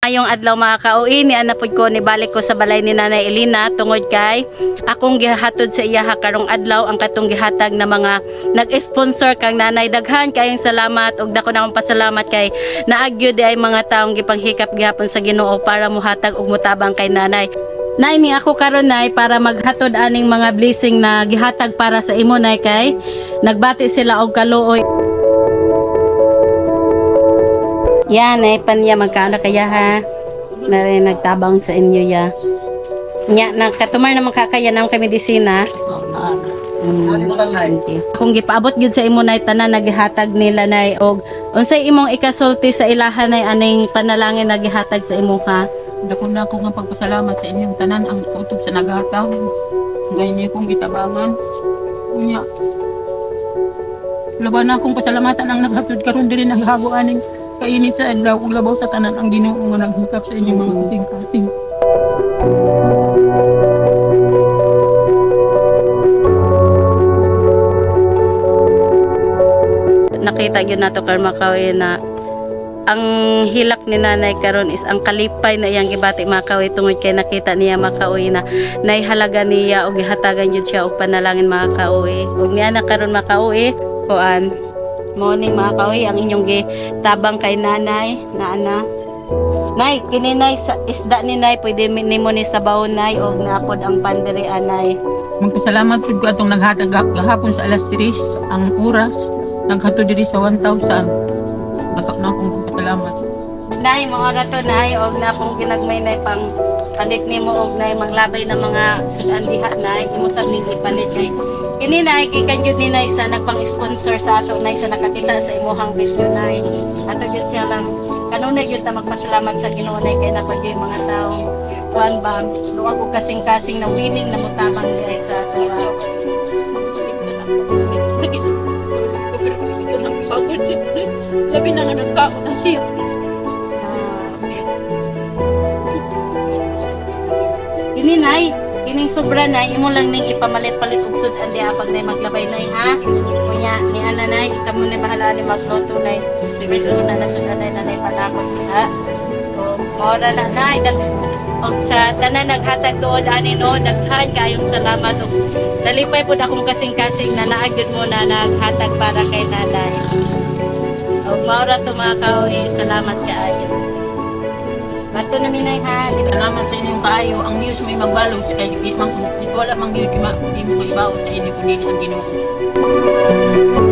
Ayong adlaw mga kauwi ni anapod ko ni balik ko sa balay ni Nanay Elina tungod kay akong gihatod sa iya karong adlaw ang katong gihatag na mga nag-sponsor kang Nanay. Daghan kayong salamat ug dako na akong pasalamat kay naagyo di ay mga taong gipanghikap gihapon sa Ginoo para muhatag og mutabang kay Nanay. Nay ni ako karon nay para maghatod aning mga blessing na gihatag para sa imo nay kay nagbati sila og kaluoy. Yan ay panya magkano kaya ha na rin nagtabang sa inyo ya. Nya nagkatumar na makakaya na kay medisina. Kung gipaabot gyud sa imo nay tanan nagihatag nila nay og unsay imong ikasulti sa ilahan nay aning panalangin nagihatag sa imo ha. Dako na ako nga pagpasalamat sa inyong tanan ang kautob sa naghatag. Ganyan niyo kong gitabangan. Unya. Laban na akong pasalamatan ang naghatod karon diri naghabo aning kainit sa adlaw ug labaw sa tanan ang Ginoo nga naghikap sa inyong mga kasing-kasing. Nakita gyud nato karma kawi na ang hilak ni Nanay karon is ang kalipay na iyang gibati makawi tungod kay nakita niya makauwi na naihalaga niya og gihatagan gyud siya og panalangin makauwi ug niya na karon makauwi kuan mo ni makauwi ang inyong gitabang kay Nanay na ana. Nay kini nay sa isda ni Nay pwede nimo ni sabaw Nay og naapod ang pandiri anay. Magpasalamat pud ko atong naghatag gahapon sa alas 3 ang oras naghatod diri sa 1,000. Dako na akong pasalamat. Nay mo ora to Nay og na pong ginagmay Nay pang palit nimo og Nay manglabay na mga sudan diha Nay imo sa ning ipalit kay kini Nay gikan gyud ni Nay sa nagpang-sponsor sa ato Nay sa nakakita sa imong video Nay. Ato gyud siya lang kanunay gyud ta magpasalamat sa Ginoo Nay kay napag yung mga tawo kuan ba luwag og kasing-kasing na willing na mutabang diay sa ato. Labi na nga nagkaon na siya. Kini Nay, kining sobra Nay, imo lang ning ipamalit-palit og sudan diha pag Nay maglabay Nay ha. Kunya ni ana Nay, ikaw mo ni bahala ni magluto Nay. May sudan na sudan Nay Nanay panakot ha. Ora na Nay, og sa tanan naghatag tuod ani no, daghan kayong salamat og nalipay pud akong kasing-kasing na naagyud mo na naghatag para kay Nanay. Og maura to mga kauwi, salamat kaayo. Bato na minay ha. Salamat sa inyong kaayo. Ang Diyos may magbalos kay di wala mang Diyos di mo ibaw sa inyo kundi ang Ginoo.